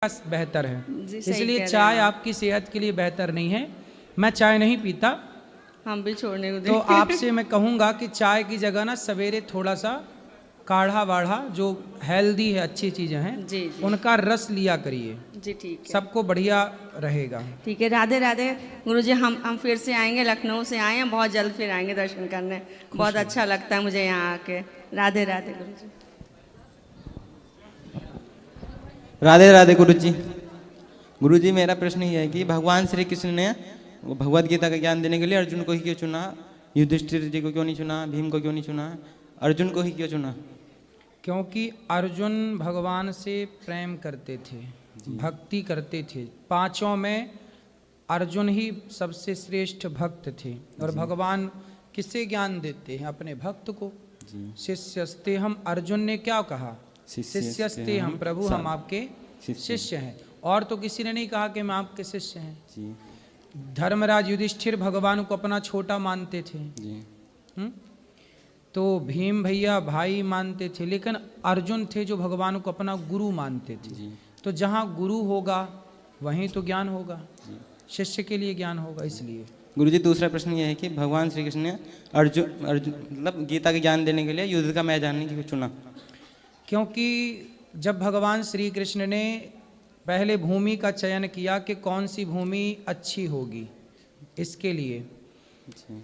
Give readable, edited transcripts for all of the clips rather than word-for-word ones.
बेहतर है, इसलिए चाय आपकी सेहत के लिए बेहतर नहीं है। मैं चाय नहीं पीता, हम भी छोड़ने को तो आपसे मैं कहूँगा कि चाय की जगह ना सवेरे थोड़ा सा काढ़ा वाढ़ा जो हेल्दी है, अच्छी चीज़ें हैं, जी जी उनका रस लिया करिए जी, ठीक है, सबको बढ़िया रहेगा। ठीक है। राधे राधे गुरुजी, हम फिर से आएंगे, लखनऊ से आए हैं, बहुत जल्द फिर आएंगे दर्शन करने। बहुत अच्छा लगता है मुझे यहाँ आके। राधे राधे गुरुजी। राधे राधे गुरुजी। गुरुजी, मेरा प्रश्न ये है कि भगवान श्री कृष्ण ने भगवद गीता का ज्ञान देने के लिए अर्जुन को ही क्यों चुना? युधिष्ठिर जी को क्यों नहीं चुना? भीम को क्यों नहीं चुना? अर्जुन को ही क्यों चुना? क्योंकि अर्जुन भगवान से प्रेम करते थे, भक्ति करते थे। पांचों में अर्जुन ही सबसे श्रेष्ठ भक्त थे। और भगवान किससे ज्ञान देते हैं? अपने भक्त को। शिष्यस्ते हम, अर्जुन ने क्या कहा? शिष्यस्ते हम, प्रभु हम आपके शिष्य हैं। और तो किसी ने नहीं कहा कि हम आपके शिष्य हैं। धर्मराज युधिष्ठिर भगवान को अपना छोटा मानते थे, तो भीम भैया भाई मानते थे, लेकिन अर्जुन थे जो भगवान को अपना गुरु मानते थे। तो जहाँ गुरु होगा वहीं तो ज्ञान होगा, शिष्य के लिए ज्ञान होगा। इसलिए गुरुजी, दूसरा प्रश्न ये है कि भगवान श्री कृष्ण ने अर्जुन मतलब गीता के ज्ञान देने के लिए युद्ध का मैदान क्यों चुना? क्योंकि जब भगवान श्री कृष्ण ने पहले भूमि का चयन किया कि कौन सी भूमि अच्छी होगी, इसके लिए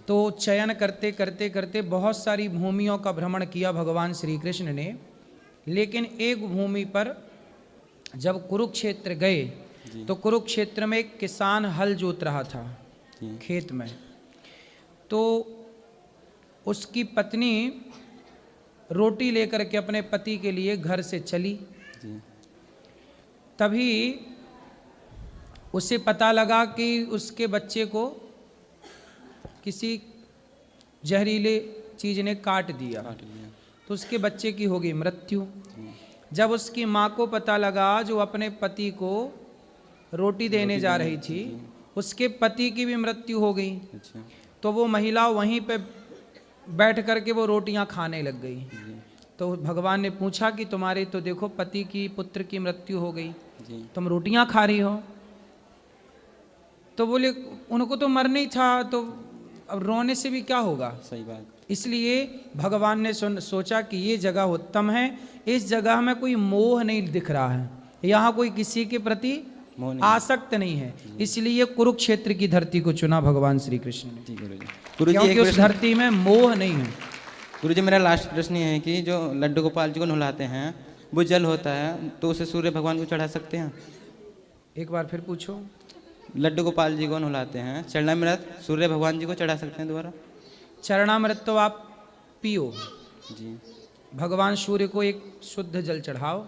तो चयन करते करते करते बहुत सारी भूमियों का भ्रमण किया भगवान श्री कृष्ण ने। लेकिन एक भूमि पर जब कुरुक्षेत्र गए तो कुरुक्षेत्र में एक किसान हल जोत रहा था खेत में, तो उसकी पत्नी रोटी लेकर के अपने पति के लिए घर से चली। तभी उसे पता लगा कि उसके बच्चे को किसी जहरीले चीज ने काट दिया, तो उसके बच्चे की हो गई मृत्यु। जब उसकी माँ को पता लगा, जो अपने पति को रोटी देने जा रही थी, उसके पति की भी मृत्यु हो गई। तो वो महिला वहीं पे बैठ करके वो रोटियां खाने लग गई। तो भगवान ने पूछा कि तुम्हारे तो देखो पति की पुत्र की मृत्यु हो गई, तुम रोटियां खा रही हो। तो बोले उनको तो मरना ही था, तो अब रोने से भी क्या होगा? सही बात। इसलिए भगवान ने सोचा कि ये जगह उत्तम है, इस जगह में कोई मोह नहीं दिख रहा है, यहाँ कोई किसी के प्रति आसक्त नहीं है, इसलिए कुरुक्षेत्र की धरती को चुना भगवान श्री कृष्ण ने, क्योंकि उस धरती में मोह नहीं है। गुरुजी, मेरा लास्ट प्रश्न ये है कि जो लड्डू गोपाल जी को नहलाते हैं वो जल होता है, तो उसे सूर्य भगवान को चढ़ा सकते हैं? एक बार फिर पूछो। लड्डू गोपाल जी को नहलाते हैं, चरणामृत सूर्य भगवान जी को चढ़ा सकते हैं दोबारा? चरणामृत तो आप पियो जी, भगवान सूर्य को एक शुद्ध जल चढ़ाओ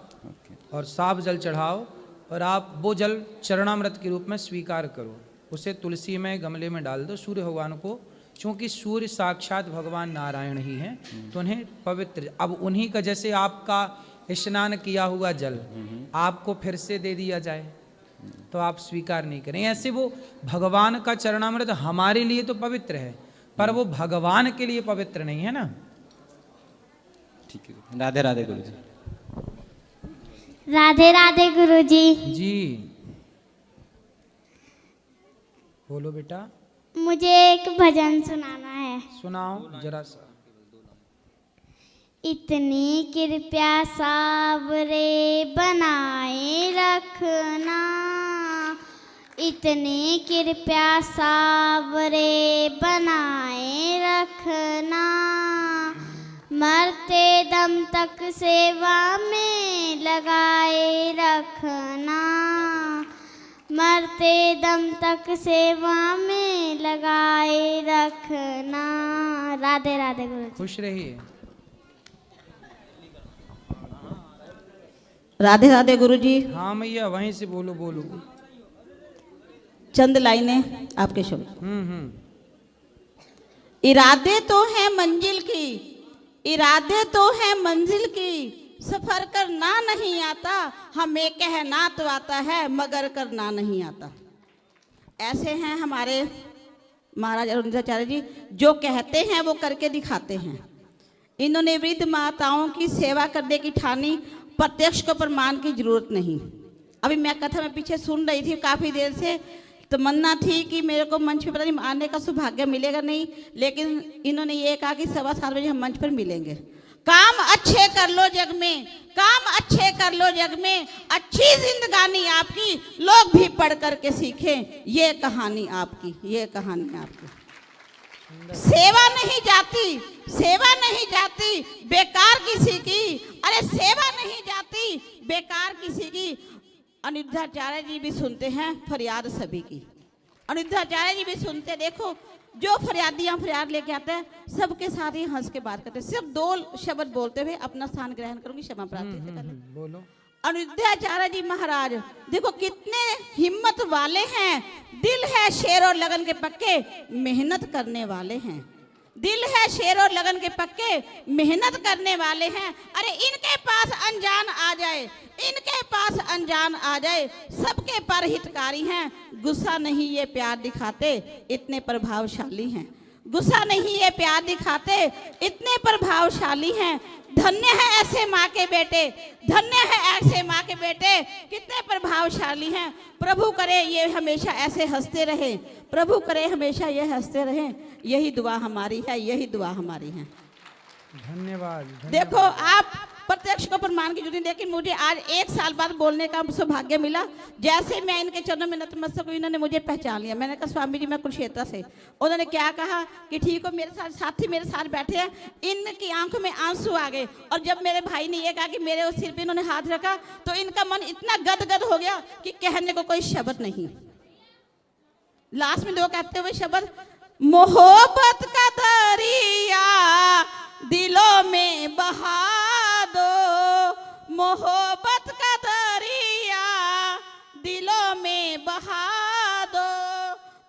और साफ जल चढ़ाओ, और आप वो जल चरणामृत के रूप में स्वीकार करो। उसे तुलसी में गमले में डाल दो सूर्य भगवान को, क्योंकि सूर्य साक्षात भगवान नारायण ही हैं, तो उन्हें पवित्र, अब उन्हीं का जैसे आपका स्नान किया हुआ जल आपको फिर से दे दिया जाए तो आप स्वीकार नहीं करें। ऐसे वो भगवान का चरणामृत हमारे लिए तो पवित्र है, पर वो भगवान के लिए पवित्र नहीं है ना। ठीक है। राधे राधे गुरुजी। राधे राधे गुरुजी। जी बोलो बेटा। मुझे एक भजन सुनाना है। सुनाओ जरा सा। इतनी कृपया सावरे बनाए रखना, इतनी कृपया सावरे बनाए रखना, मरते दम तक सेवा में लगाए रखना, मरते दम तक सेवा में लगाए रखना। राधे राधे गुरु। खुश रहिए। राधे राधे गुरुजी। हाँ मैया वहीं से बोलो बोलो। चंद लाइनें आपके शब्द। इरादे तो है मंजिल की, इरादे तो है मंजिल की, सफर करना नहीं आता, हमें कहना तो आता है मगर करना नहीं आता। ऐसे हैं हमारे महाराज अरुणाचार्य जी, जो कहते हैं वो करके दिखाते हैं। इन्होंने वृद्ध माताओं की सेवा करने की ठानी, प्रत्यक्ष को प्रमाण की जरूरत नहीं। अभी मैं कथा में पीछे सुन रही थी काफ़ी देर से, तमन्ना थी कि मेरे को मंच पे पता नहीं आने का सौभाग्य मिलेगा नहीं, लेकिन इन्होंने ये कहा कि 7:15 बजे हम मंच पर मिलेंगे। काम अच्छे कर लो जग में, काम अच्छे कर लो जग में, अच्छी जिंदगानी आपकी लोग भी पढ़ करके सीखें, ये कहानी आपकी, ये कहानी आपकी। सेवा नहीं जाती, सेवा नहीं जाती बेकार किसी की, अरे सेवा नहीं जाती बेकार किसी की। अनिरुद्धाचार्य जी भी सुनते हैं फरियाद सभी की, अनिरुद्धाचार्य जी भी सुनते, देखो जो फरियादियां फरियाद लेके आते हैं सबके साथ ही हंस के बात करते हैं, सिर्फ 2 शब्द बोलते हुए अपना स्थान ग्रहण करूंगी, क्षमा प्रार्थी से पहले। बोलो। अनिरुद्धाचार्य जी महाराज देखो कितने हिम्मत वाले हैं, दिल है शेर और लगन के पक्के, मेहनत करने वाले हैं, दिल है शेर और लगन के पक्के, मेहनत करने वाले हैं। अरे इनके पास अनजान आ जाए, इनके पास अनजान आ जाए, सबके पर हितकारी हैं, गुस्सा नहीं ये प्यार दिखाते, इतने प्रभावशाली हैं, गुस्सा नहीं ये प्यार दिखाते, इतने प्रभावशाली हैं। धन्य है ऐसे माँ के बेटे, धन्य है ऐसे माँ के बेटे, कितने प्रभावशाली हैं। प्रभु करे ये हमेशा ऐसे हंसते रहे, प्रभु करे हमेशा ये हंसते रहे, यही दुआ हमारी है, यही दुआ हमारी है। धन्यवाद। देखो आप प्रत्यक्ष को प्रमाण की जुटी, लेकिन मुझे आज 1 साल बाद बोलने का सौभाग्य मिला। जैसे मैं इनके चरणों में नतमस्तक हुई, इन्होंने मुझे पहचान लिया। मैंने कहा स्वामी जी मैं कुरुक्षेत्र से। उन्होंने क्या कहा कि ठीक हो, मेरे साथ साथी मेरे साथ बैठे हैं, इनकी आंखों में आंसू आ गए। और जब मेरे भाई ने ये कहा कि मेरे सिर पे इन्होंने हाथ रखा तो इनका मन इतना गदगद हो गया कि कहने को कोई शब्द नहीं। लास्ट में 2 कहते हुए शब्द, मोहब्बत का दरिया दिलों में बहा दो, मोहब्बत का दरिया दिलों में बहा दो,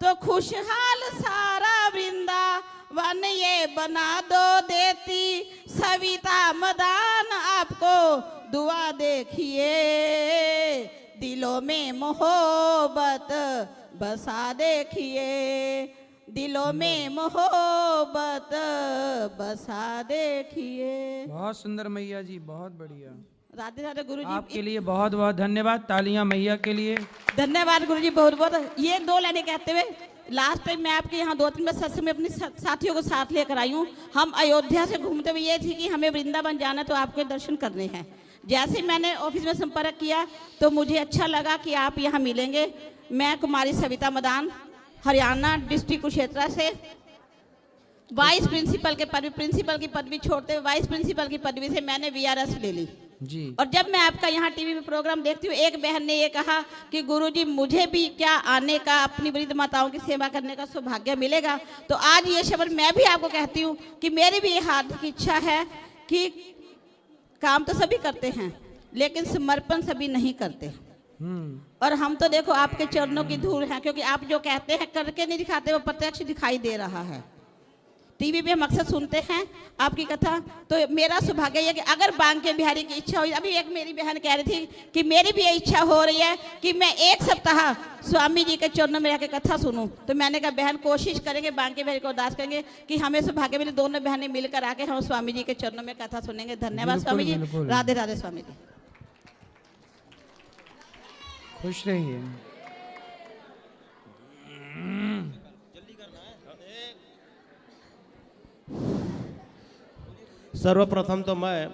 तो खुशहाल सारा वृंदावन ये बना दो, देती सविता मदान आपको दुआ देखिए, दिलों में मोहब्बत बसा देखिए, दिलों में मोहब्बत बसा देखिए। बहुत सुंदर मैया जी, बहुत बढ़िया। राधे राधे गुरु जी, आपके लिए बहुत बहुत धन्यवाद। तालियां मैया के लिए। धन्यवाद गुरु जी, बहुत बहुत। ये 2 लाइनें कहते हुए लास्ट टाइम मैं आपके यहाँ 2-3 बार सत्संग में अपने साथियों को साथ लेकर आई हूँ। हम अयोध्या से घूमते हुए ये थी कि हमें वृंदावन जाना, तो आपके दर्शन करने हैं। जैसे मैंने ऑफिस में संपर्क किया तो मुझे अच्छा लगा कि आप यहाँ मिलेंगे। मैं कुमारी सविता मदान, हरियाणा डिस्ट्रिक्ट कुरुक्षेत्र से, वाइस प्रिंसिपल के पदवी, प्रिंसिपल की पदवी छोड़ते हुए वाइस प्रिंसिपल की पदवी से मैंने VRS ले ली जी। और जब मैं आपका यहाँ टीवी में प्रोग्राम देखती हूँ, एक बहन ने ये कहा कि गुरुजी मुझे भी क्या आने का, अपनी वृद्ध माताओं की सेवा करने का सौभाग्य मिलेगा। तो आज ये शब्द मैं भी आपको कहती हूँ कि मेरी भी ये हार्दिक इच्छा है कि काम तो सभी करते हैं लेकिन समर्पण सभी नहीं करते। और हम तो देखो आपके चरणों की धूल हैं, क्योंकि आप जो कहते हैं करके नहीं दिखाते, वो प्रत्यक्ष दिखाई दे रहा है। टीवी पे हम अक्सर सुनते हैं आपकी कथा, तो मेरा सौभाग्य है कि अगर बांके बिहारी की इच्छा हुई, अभी एक मेरी बहन कह रही थी कि मेरी भी ये इच्छा हो रही है कि मैं 1 सप्ताह स्वामी जी के चरणों में रह के कथा सुनूं। तो मैंने कहा बहन कोशिश करेंगे, बांके बिहारी को अरदास करेंगे कि हमें सौभाग्य मिले, दोनों बहनें मिलकर आके हम स्वामी जी के चरणों में कथा सुनेंगे। धन्यवाद स्वामी जी, राधे राधे स्वामी जी। खुश रहिए। सर्वप्रथम तो मैं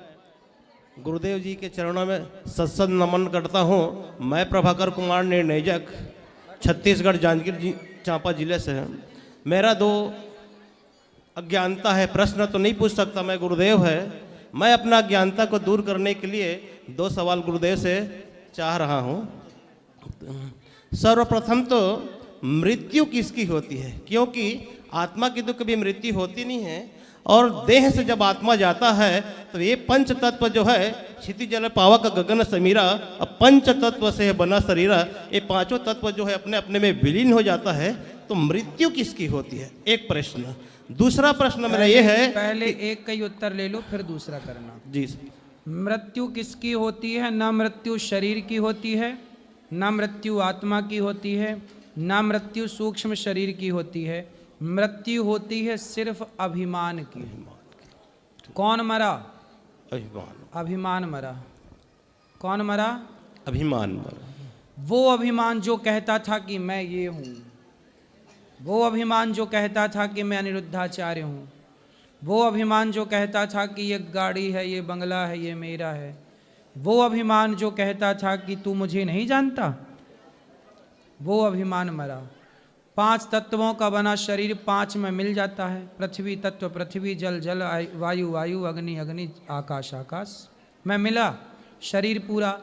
गुरुदेव जी के चरणों में सत्संग नमन करता हूँ। मैं प्रभाकर कुमार निर्णयजक छत्तीसगढ़ जांजगीर चांपा जिले से है। मेरा 2 अज्ञानता है, प्रश्न तो नहीं पूछ सकता मैं, गुरुदेव है। मैं अपना अज्ञानता को दूर करने के लिए 2 सवाल गुरुदेव से चाह रहा हूँ। सर्वप्रथम तो मृत्यु किसकी होती है? क्योंकि आत्मा की तो कभी मृत्यु होती नहीं है, और देह से जब आत्मा जाता है तो ये 5 तत्व जो है, क्षिति जल पावक गगन समीरा, अब 5 तत्व से बना शरीरा, ये 5 तत्व जो है अपने अपने में विलीन हो जाता है। तो मृत्यु किसकी होती है? एक प्रश्न। दूसरा प्रश्न मेरा ये है, पहले एक का ही उत्तर ले लो फिर दूसरा करना जी। मृत्यु किसकी होती है? न मृत्यु शरीर की होती है, न मृत्यु आत्मा की होती है, न मृत्यु सूक्ष्म शरीर की होती है। मृत्यु होती है सिर्फ अभिमान की। कौन मरा? अभिमान। अभिमान मरा। कौन मरा? अभिमान मरा। वो अभिमान जो कहता था कि मैं ये हूँ, वो अभिमान जो कहता था कि मैं अनिरुद्धाचार्य हूँ, वो अभिमान जो कहता था कि ये गाड़ी है, ये बंगला है, ये मेरा है, वो अभिमान जो कहता था कि तू मुझे नहीं जानता, वो अभिमान मरा। 5 तत्वों का बना शरीर 5 में मिल जाता है। पृथ्वी तत्व पृथ्वी, जल जल, वायु वायु, अग्नि अग्नि, आकाश आकाश में मिला शरीर पूरा।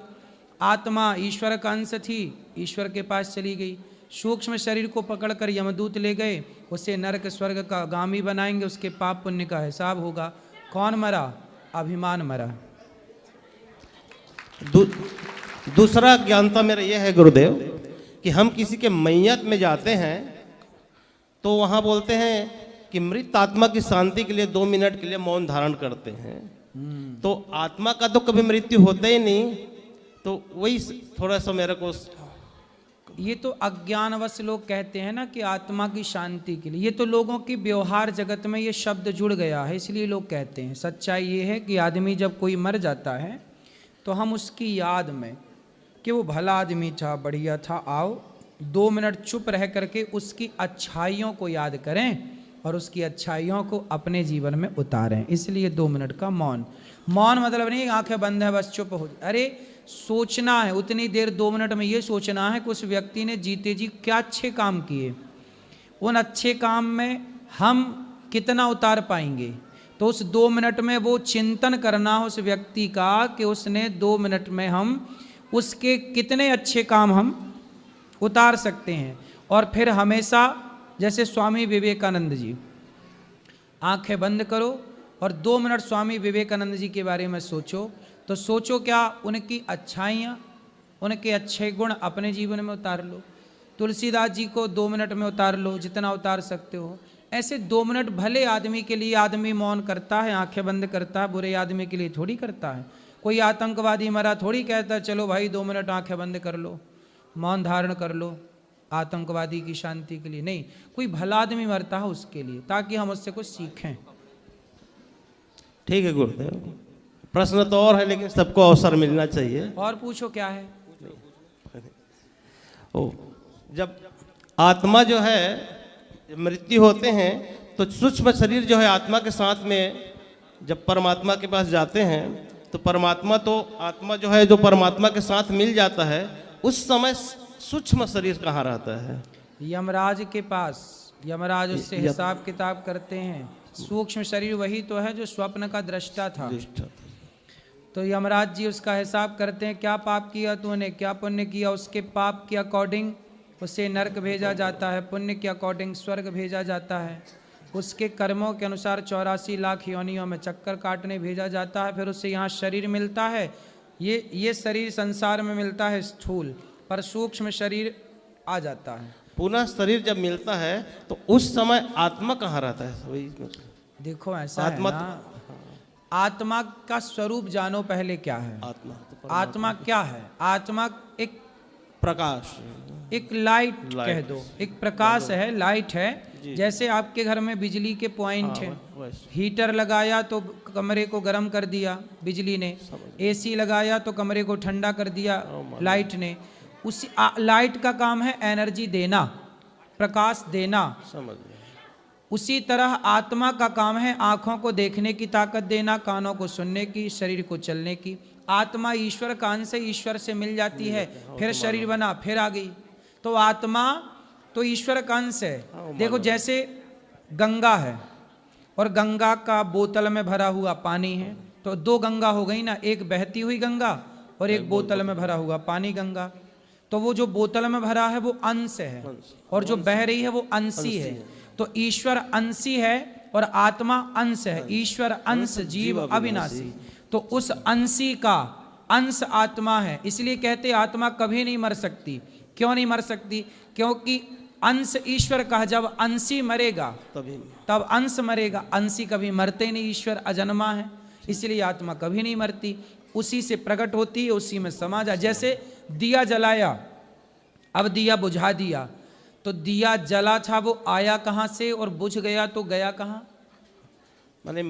आत्मा ईश्वर का अंश थी, ईश्वर के पास चली गई। सूक्ष्म शरीर को पकड़कर यमदूत ले गए, उसे नरक स्वर्ग का गामी बनाएंगे, उसके पाप पुण्य का हिसाब होगा। कौन मरा? अभिमान मरा। दूसरा ज्ञानता मेरा यह है गुरुदेव कि हम किसी के मैयत में जाते हैं तो वहाँ बोलते हैं कि मृत आत्मा की शांति के लिए 2 मिनट के लिए मौन धारण करते हैं। तो आत्मा का तो कभी मृत्यु होता ही नहीं, तो वही थोड़ा सा मेरे को ये तो अज्ञानवश लोग कहते हैं ना कि आत्मा की शांति के लिए। ये तो लोगों की व्यवहार जगत में ये शब्द जुड़ गया है, इसलिए लोग कहते हैं। सच्चाई ये है कि आदमी जब कोई मर जाता है तो हम उसकी याद में कि वो भला आदमी था, बढ़िया था, आओ 2 मिनट चुप रह करके उसकी अच्छाइयों को याद करें और उसकी अच्छाइयों को अपने जीवन में उतारें। इसलिए 2 मिनट का मौन। मौन मतलब नहीं आंखें बंद है बस चुप हो, अरे सोचना है उतनी देर 2 मिनट में। ये सोचना है कि उस व्यक्ति ने जीते जी क्या अच्छे काम किए, उन अच्छे काम में हम कितना उतार पाएंगे। तो उस 2 मिनट में वो चिंतन करना उस व्यक्ति का कि उसने 2 मिनट में हम उसके कितने अच्छे काम हम उतार सकते हैं। और फिर हमेशा जैसे स्वामी विवेकानंद जी, आंखें बंद करो और 2 मिनट स्वामी विवेकानंद जी के बारे में सोचो। तो सोचो क्या उनकी अच्छाइयाँ, उनके अच्छे गुण अपने जीवन में उतार लो। तुलसीदास जी को 2 मिनट में उतार लो, जितना उतार सकते हो। ऐसे 2 मिनट भले आदमी के लिए आदमी मौन करता है, आंखें बंद करता है, बुरे आदमी के लिए थोड़ी करता है। कोई आतंकवादी मरा थोड़ी कहता है चलो भाई 2 मिनट आंखें बंद कर लो, मौन धारण कर लो आतंकवादी की शांति के लिए। नहीं, कोई भला आदमी मरता है उसके लिए, ताकि हम उससे कुछ सीखें। ठीक है गुरुदेव, प्रश्न तो और है लेकिन सबको अवसर मिलना चाहिए। और पूछो क्या है। जब आत्मा जो है मृत्यु होते हैं तो सूक्ष्म शरीर जो है आत्मा के साथ में जब परमात्मा के पास जाते हैं तो परमात्मा तो आत्मा जो है जो परमात्मा के साथ मिल जाता है, उस समय सूक्ष्म शरीर कहाँ रहता है? यमराज के पास। यमराज उससे हिसाब किताब करते हैं। सूक्ष्म शरीर वही तो है जो स्वप्न का दृष्टा था। तो यमराज जी उसका हिसाब करते हैं, क्या पाप किया तूने, क्या पुण्य किया। उसके पाप के अकॉर्डिंग उसे नरक भेजा जाता है, पुण्य के अकॉर्डिंग स्वर्ग भेजा जाता है। उसके कर्मों के अनुसार 84 लाख योनियों में चक्कर काटने भेजा जाता है। फिर उसे यहाँ शरीर मिलता है। ये शरीर संसार में मिलता है स्थूल, पर सूक्ष्म शरीर आ जाता है। पुनः शरीर जब मिलता है तो उस समय आत्मा कहाँ रहता है? वही देखो ऐसा आत्मा है ना, आत्मा का स्वरूप जानो पहले क्या है। आत्मा क्या है? आत्मा एक प्रकाश, एक लाइट कह दो, एक प्रकाश है, लाइट है। जैसे आपके घर में बिजली के पॉइंट है, हीटर लगाया तो कमरे को गर्म कर दिया बिजली ने, एसी लगाया तो कमरे को ठंडा कर दिया लाइट ने। उसी लाइट का काम है एनर्जी देना, प्रकाश देना। उसी तरह आत्मा का काम है आँखों को देखने की ताकत देना, कानों को सुनने की, शरीर को चलने की। आत्मा ईश्वर का अंश है, ईश्वर से मिल जाती है, फिर शरीर बना, फिर आ गई। तो आत्मा तो ईश्वर का अंश है। देखो जैसे गंगा है और गंगा का बोतल में भरा हुआ पानी है, तो 2 गंगा हो गई ना, एक बहती हुई गंगा और एक बोतल में भरा हुआ पानी गंगा। तो वो जो बोतल में भरा है वो अंश है और जो बह रही है वो अंशी है। तो ईश्वर अंशी है और आत्मा अंश है। ईश्वर अंश, जीव अविनाशी। तो उस अंशी का अंश आत्मा है। इसलिए कहते आत्मा कभी नहीं मर सकती। क्यों नहीं मर सकती? क्योंकि अंश ईश्वर का, जब अंशी मरेगा तब अंश मरेगा। अंशी कभी मरते नहीं, ईश्वर अजन्मा है, इसलिए आत्मा कभी नहीं मरती। उसी से प्रकट होती है, उसी में समा जा। जैसे दिया जलाया, अब दिया बुझा दिया, तो दिया जला था वो आया कहाँ से और बुझ गया तो गया कहाँ? माने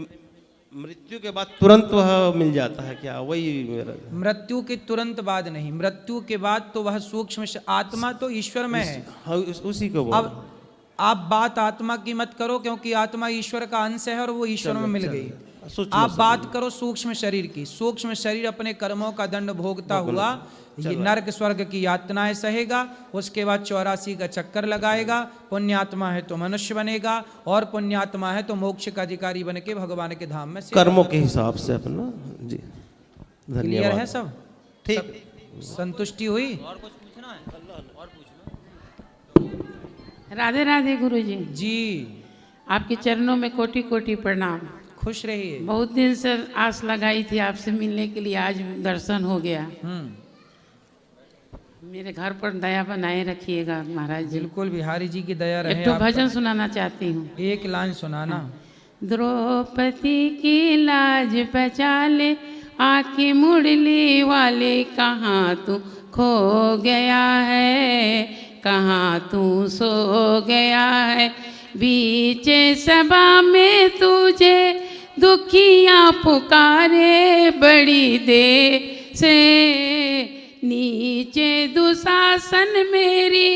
मृत्यु के बाद तुरंत वह मिल जाता है क्या? वही मेरा मृत्यु के तुरंत बाद नहीं, मृत्यु के बाद तो वह सूक्ष्म आत्मा तो ईश्वर में है। हाँ, उसी को बोल। अब आप बात आत्मा की मत करो, क्योंकि आत्मा ईश्वर का अंश है और वो ईश्वर में मिल गई। आप बात करो सूक्ष्म शरीर की। सूक्ष्म शरीर अपने कर्मों का दंड भोगता हुआ ये नरक स्वर्ग की यातनाएं सहेगा, उसके बाद 84 का चक्कर लगाएगा। पुण्यात्मा है तो मनुष्य बनेगा, और पुण्यात्मा है तो मोक्ष का अधिकारी बन के भगवान के धाम में कर्मों के हिसाब से अपना। जी क्लियर है सब? ठीक, संतुष्टि हुई? राधे राधे गुरुजी। जी आपके चरणों में कोटि कोटि प्रणाम। खुश रहिए। बहुत दिन से आस लगाई थी आपसे मिलने के लिए, आज दर्शन हो गया। मेरे घर पर दया बनाए रखिएगा महाराज जी। बिल्कुल, बिहारी जी की दया रहे। एक तो भजन सुनाना चाहती हूँ। एक लाइन सुनाना। द्रौपदी की लाज बचा ले, आके मुरली वाले कहाँ तू खो गया है, कहाँ तू सो गया है। बीचे सभा में तुझे दुखियाँ पुकारे, बड़ी देर से नीचे दुशासन मेरी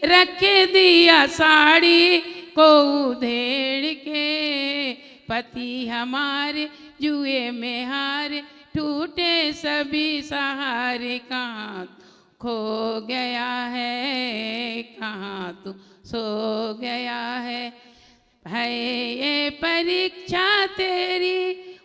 रखे दिया साड़ी को उधेड़ के। पति हमारे जुए में हारे, टूटे सभी सहारे, कहाँ खो गया है, कहाँ तू सो गया है। ये परीक्षा तेरी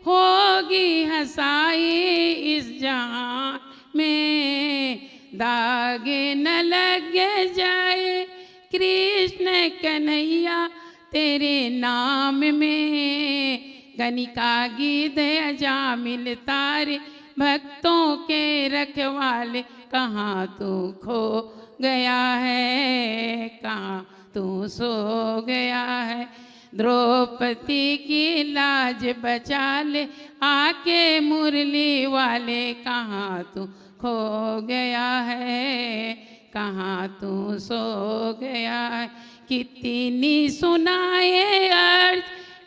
होगी हंसाई, इस जहां में दागे न लग जाए कृष्ण कन्हैया तेरे नाम में। गणिका गीत अजामिल तारे, भक्तों के रखवाले, कहाँ तू खो गया है, कहाँ तू सो गया है। द्रौपदी की लाज बचा ले, आके मुरली वाले, कहाँ तू खो गया है, कहाँ तू सो गया है। कितनी सुनाए अर्ज,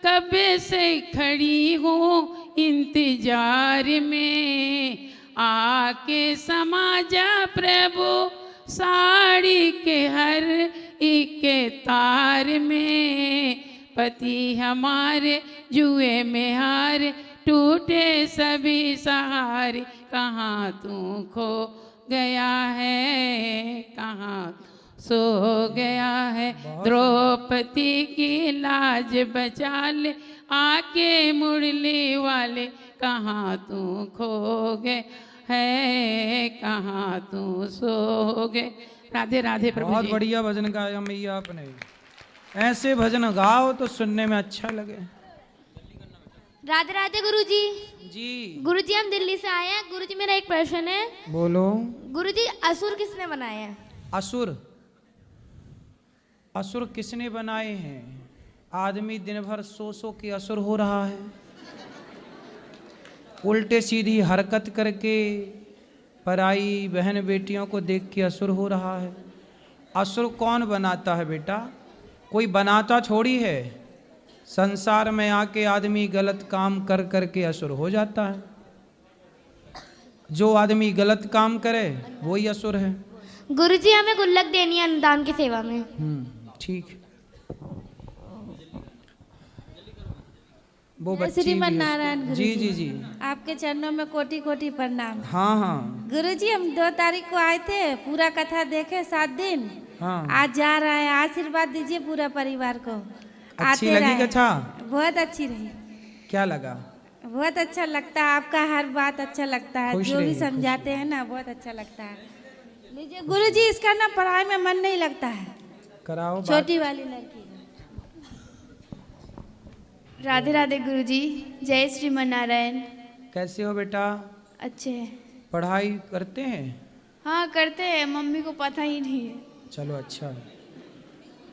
कब से खड़ी हूँ इंतजार में, आके समा जा प्रभु साड़ी के हर एक तार में। पति हमारे जुए में हारे, टूटे सभी सहारे, कहाँ तू खो गया है, कहाँ सो गया है। द्रौपदी की लाज बचा ले, आके मुरली वाले, कहाँ तू खो गए है, कहाँ तू सो गए। राधे राधे प्रभु बहुत जी। बढ़िया भजन गाया मैया आपने। ऐसे भजन गाओ तो सुनने में अच्छा लगे। राधे राधे गुरुजी। जी गुरुजी हम दिल्ली से आए हैं। गुरुजी मेरा एक प्रश्न है। बोलो। गुरुजी असुर किसने बनाए हैं? असुर? असुर किसने बनाए हैं? आदमी दिन भर सो के असुर हो रहा है, उल्टे सीधी हरकत करके पराई बहन बेटियों को देख के असुर हो रहा है। असुर कौन बनाता है बेटा? कोई बनाता थोड़ी है। संसार में आके आदमी गलत काम कर करके असुर हो जाता है। जो आदमी गलत काम करे वही असुर है। गुरुजी हमें गुल्लक देनी है अनुदान की सेवा में। ठीक। वो जय बच्ची श्रीमन भी है। नारायण जी गुरुजी। जी जी। आपके चरणों में कोटि कोटि प्रणाम। हाँ हाँ गुरुजी हम 2 तारीख को आए थे, पूरा कथा देखे 7 दिन। हाँ। आज जा रहा है, आशीर्वाद दीजिए पूरा परिवार को। अच्छी आते लगी रहे। कथा? बहुत अच्छी रही। क्या लगा? बहुत अच्छा लगता है, आपका हर बात अच्छा लगता है, खुश जो भी रहिए, समझाते हैं ना बहुत अच्छा लगता है। लीजिए गुरुजी, इसका ना पढ़ाई में मन नहीं लगता है। कराओ बात। छोटी वाली लड़की। राधे राधे गुरुजी। जय श्रीमन नारायण। कैसे हो बेटा? अच्छे हैं। पढ़ाई करते हैं? हाँ करते हैं, मम्मी को पता ही नहीं है। चलो अच्छा है।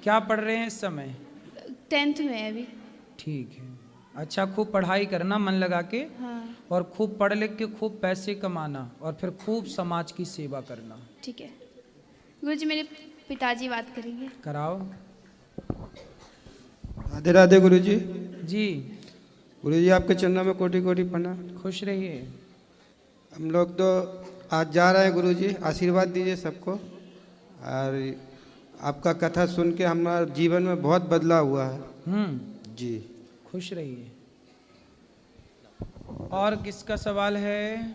क्या पढ़ रहे हैं इस समय? 10th में है अभी। ठीक है। अच्छा, खूब पढ़ाई करना मन लगा के। हाँ और खूब पढ़ लिख के खूब पैसे कमाना, और फिर खूब समाज की सेवा करना। ठीक है गुरुजी। मेरे पिताजी बात करेंगे। कराओ। राधे राधे गुरुजी। जी। गुरुजी आपके चरणों में कोटि कोटि प्रणाम। खुश रहिए। हम लोग तो आज जा रहे हैं गुरुजी, आशीर्वाद दीजिए सबको। और आपका कथा सुन के हमारा जीवन में बहुत बदलाव हुआ है जी। खुश रहिए। और किसका सवाल है?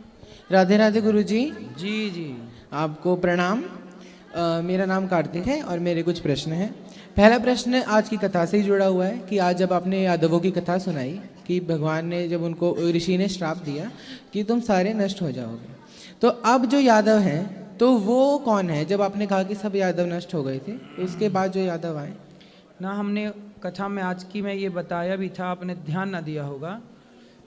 राधे राधे गुरुजी। जी जी, आपको प्रणाम। मेरा नाम कार्तिक है और मेरे कुछ प्रश्न हैं। पहला प्रश्न आज की कथा से ही जुड़ा हुआ है कि आज जब आपने यादवों की कथा सुनाई कि भगवान ने जब उनको ऋषि ने श्राप दिया कि तुम सारे नष्ट हो जाओगे, तो अब जो यादव हैं तो वो कौन है? जब आपने कहा कि सब यादव नष्ट हो गए थे, उसके बाद जो यादव आए ना हमने कथा में आज की में ये बताया भी था, आपने ध्यान ना दिया होगा